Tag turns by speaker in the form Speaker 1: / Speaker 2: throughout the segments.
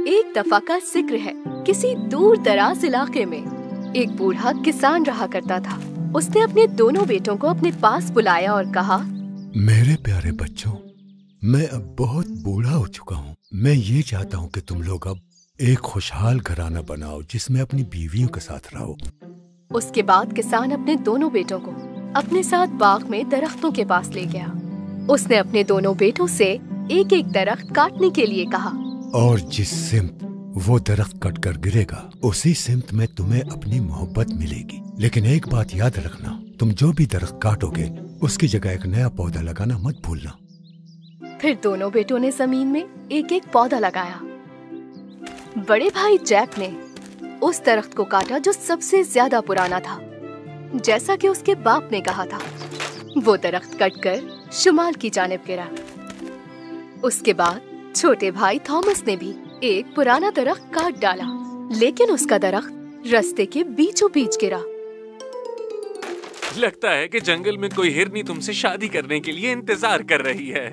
Speaker 1: एक दफा का जिक्र है। किसी दूर दराज इलाके में एक बूढ़ा किसान रहा करता था। उसने अपने दोनों बेटों को अपने पास बुलाया और कहा,
Speaker 2: मेरे प्यारे बच्चों, मैं अब बहुत बूढ़ा हो चुका हूँ। मैं ये चाहता हूँ कि तुम लोग अब एक खुशहाल घराना बनाओ जिसमें अपनी बीवियों के साथ रहो।
Speaker 1: उसके बाद किसान अपने दोनों बेटों को अपने साथ बाग में दरख्तों के पास ले गया। उसने अपने दोनों बेटों से एक एक दरख्त काटने के लिए कहा,
Speaker 2: और जिस सिमत वो दरख्त कटकर गिरेगा उसी सिमत में तुम्हें अपनी मोहब्बत मिलेगी। लेकिन एक बात याद रखना, तुम जो भी दरख्त काटोगे उसकी जगह एक नया पौधा लगाना मत भूलना।
Speaker 1: फिर दोनों बेटों ने जमीन में एक एक पौधा लगाया। बड़े भाई जैक ने उस दरख्त को काटा जो सबसे ज्यादा पुराना था, जैसा कि उसके बाप ने कहा था। वो दरख्त कटकर शुमाल की जानिब गिरा। उसके बाद छोटे भाई थॉमस ने भी एक पुराना दरख्त काट डाला, लेकिन उसका दरख्त रास्ते के बीचों बीच गिरा।
Speaker 3: लगता है कि जंगल में कोई हिरनी तुमसे शादी करने के लिए इंतजार कर रही है।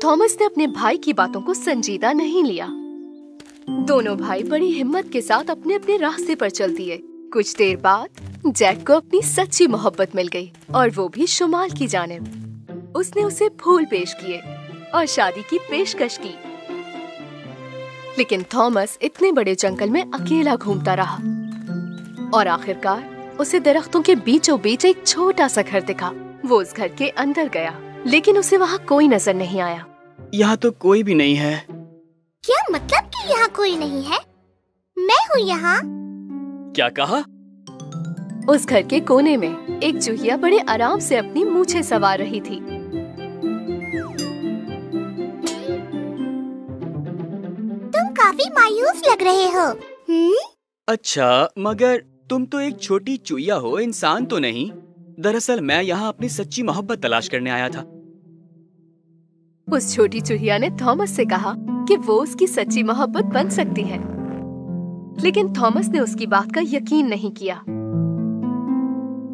Speaker 1: थॉमस ने अपने भाई की बातों को संजीदा नहीं लिया। दोनों भाई बड़ी हिम्मत के साथ अपने अपने रास्ते पर चल दिए। कुछ देर बाद जैक को अपनी सच्ची मोहब्बत मिल गई, और वो भी शुमाल की जानिब। उसने उसे फूल पेश किए और शादी की पेशकश की। लेकिन थॉमस इतने बड़े जंगल में अकेला घूमता रहा, और आखिरकार उसे दरख्तों के बीचों बीच एक छोटा सा घर दिखा। वो उस घर के अंदर गया, लेकिन उसे वहाँ कोई नजर नहीं आया।
Speaker 4: यहाँ तो कोई भी नहीं है।
Speaker 5: क्या मतलब कि यहाँ कोई नहीं है? मैं हूँ यहाँ।
Speaker 4: क्या कहा?
Speaker 1: उस घर के कोने में एक चूहिया बड़े आराम से अपनी मूछें संवार रही थी।
Speaker 5: तुम काफी मायूस लग रहे हो।
Speaker 4: अच्छा, मगर तुम तो एक छोटी चूहिया हो, इंसान तो नहीं। दरअसल मैं यहाँ अपनी सच्ची मोहब्बत तलाश करने आया था।
Speaker 1: उस छोटी चूहिया ने थॉमस से कहा कि वो उसकी सच्ची मोहब्बत बन सकती है, लेकिन थॉमस ने उसकी बात का यकीन नहीं किया।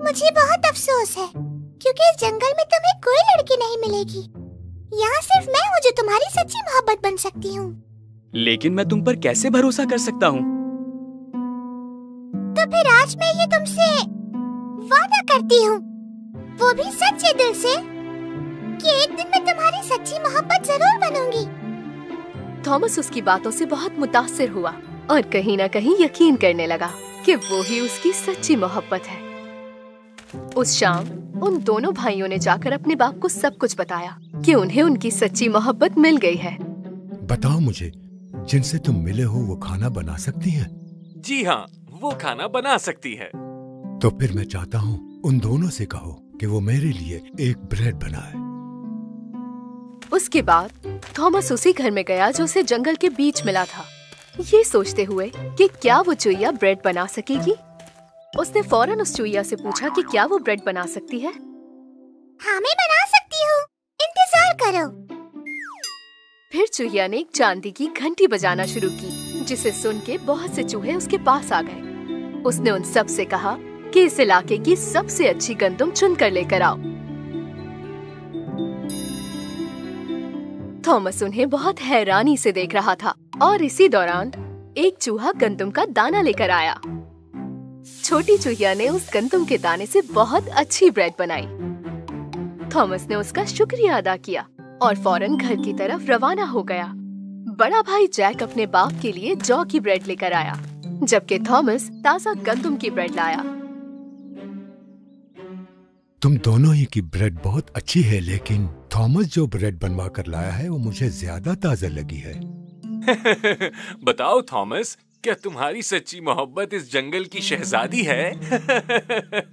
Speaker 5: मुझे बहुत अफसोस है, क्योंकि इस जंगल में तुम्हें कोई लड़की नहीं मिलेगी। यहाँ सिर्फ मैं हूँ जो तुम्हारी सच्ची मोहब्बत बन सकती हूँ।
Speaker 4: लेकिन मैं तुम पर कैसे भरोसा कर सकता हूँ?
Speaker 5: तो फिर आज मैं ये तुमसे वादा करती हूँ, वो भी सच्चे दिल से, कि एक दिन मैं तुम्हारी सच्ची मोहब्बत जरूर बनूंगी।
Speaker 1: थॉमस उसकी बातों से बहुत मुतासिर हुआ और कहीं न कहीं यकीन करने लगा कि वो ही उसकी सच्ची मोहब्बत है। उस शाम उन दोनों भाइयों ने जाकर अपने बाप को सब कुछ बताया कि उन्हें उनकी सच्ची मोहब्बत मिल गई है।
Speaker 2: बताओ मुझे, जिनसे तुम मिले हो वो खाना बना सकती है?
Speaker 3: जी हाँ, वो खाना बना सकती है।
Speaker 2: तो फिर मैं चाहता हूँ उन दोनों से कहो कि वो मेरे लिए एक ब्रेड बनाए।
Speaker 1: उसके बाद थॉमस उसी घर में गया जो उसे जंगल के बीच मिला था, ये सोचते हुए कि क्या वो चूहिया ब्रेड बना सकेगी। उसने फौरन उस चूहिया से पूछा कि क्या वो ब्रेड बना सकती है।
Speaker 5: हाँ, मैं बना सकती हूँ, इंतजार करो।
Speaker 1: फिर चूहिया ने एक चांदी की घंटी बजाना शुरू की, जिसे सुन के बहुत से चूहे उसके पास आ गए। उसने उन सब से कहा कि इस इलाके की सबसे अच्छी गंदम चुन कर लेकर आओ। थॉमस उन्हें बहुत हैरानी से देख रहा था, और इसी दौरान एक चूहा गंदम का दाना लेकर आया। छोटी चूहिया ने उस गंदम के दाने से बहुत अच्छी ब्रेड बनाई। थॉमस ने उसका शुक्रिया अदा किया और फौरन घर की तरफ रवाना हो गया। बड़ा भाई जैक अपने बाप के लिए जौ की ब्रेड लेकर आया, जबकि थॉमस ताज़ा गंदम की ब्रेड लाया।
Speaker 2: तुम दोनों ही की ब्रेड बहुत अच्छी है, लेकिन थॉमस जो ब्रेड बनवा कर लाया है वो मुझे ज्यादा ताज़ा लगी है।
Speaker 3: बताओ थॉमस, क्या तुम्हारी सच्ची मोहब्बत इस जंगल की शहजादी है?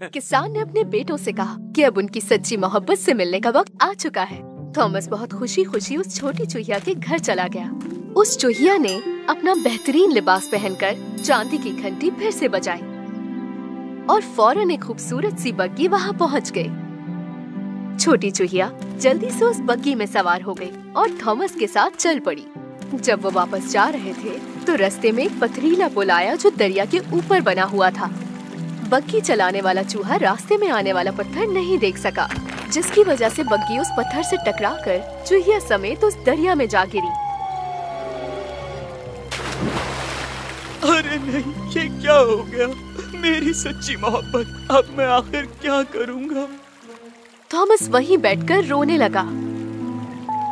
Speaker 1: किसान ने अपने बेटों से कहा कि अब उनकी सच्ची मोहब्बत से मिलने का वक्त आ चुका है। थॉमस बहुत खुशी खुशी उस छोटी चूहिया के घर चला गया। उस चूहिया ने अपना बेहतरीन लिबास पहनकर चांदी की घंटी फिर से बजाई, और फौरन एक खूबसूरत सी बग्गी वहाँ पहुँच गई। छोटी चूहिया जल्दी से उस बग्गी में सवार हो गई और थॉमस के साथ चल पड़ी। जब वो वापस जा रहे थे तो रास्ते में एक पथरीला पुल आया जो दरिया के ऊपर बना हुआ था। बग्गी चलाने वाला चूहा रास्ते में आने वाला पत्थर नहीं देख सका, जिसकी वजह से बग्गी उस पत्थर से टकराकर चूहिया समेत उस दरिया में जा गिरी।
Speaker 4: अरे नहीं, ये क्या हो गया? मेरी सच्ची मोहब्बत, अब मैं आखिर क्या करूँगा?
Speaker 1: थॉमस वहीं बैठकर रोने लगा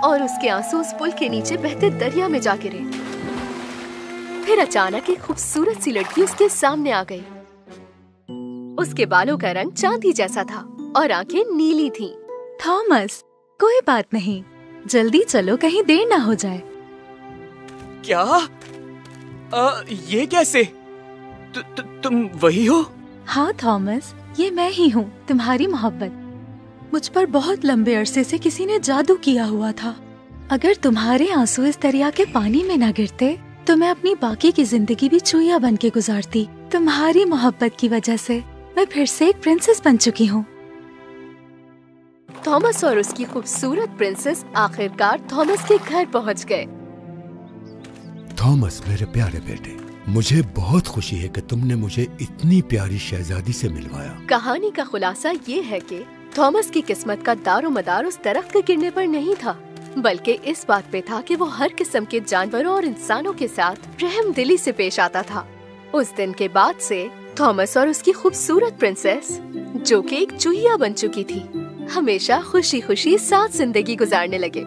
Speaker 1: और उसके आंसू उस पुल के नीचे बहते दरिया में जा गिरे। फिर अचानक एक खूबसूरत सी लड़की उसके सामने आ गई। उसके बालों का रंग चांदी जैसा था और आंखें नीली थीं।
Speaker 6: थॉमस, कोई बात नहीं, जल्दी चलो, कहीं देर ना हो जाए।
Speaker 4: क्या? ये कैसे? तुम वही हो?
Speaker 6: हाँ थॉमस, ये मैं ही हूँ, तुम्हारी मोहब्बत। मुझ पर बहुत लंबे अरसे से किसी ने जादू किया हुआ था। अगर तुम्हारे आंसू इस दरिया के पानी में न गिरते तो मैं अपनी बाकी की जिंदगी भी चूहिया बन के गुजारती। तुम्हारी मोहब्बत की वजह से मैं फिर से एक प्रिंसेस बन चुकी हूँ।
Speaker 1: थॉमस और उसकी खूबसूरत प्रिंसेस आखिरकार थॉमस के घर पहुँच गए।
Speaker 2: थॉमस मेरे प्यारे बेटे, मुझे बहुत खुशी है कि तुमने मुझे इतनी प्यारी शहजादी से मिलवाया।
Speaker 1: कहानी का खुलासा ये है कि थॉमस की किस्मत का दारोमदार उस दरख्त के गिरने पर नहीं था, बल्कि इस बात पे था कि वो हर किस्म के जानवरों और इंसानों के साथ रहमदिली से पेश आता था। उस दिन के बाद से थॉमस और उसकी खूबसूरत प्रिंसेस, जो कि एक चूहिया बन चुकी थी, हमेशा खुशी खुशी साथ जिंदगी गुजारने लगे।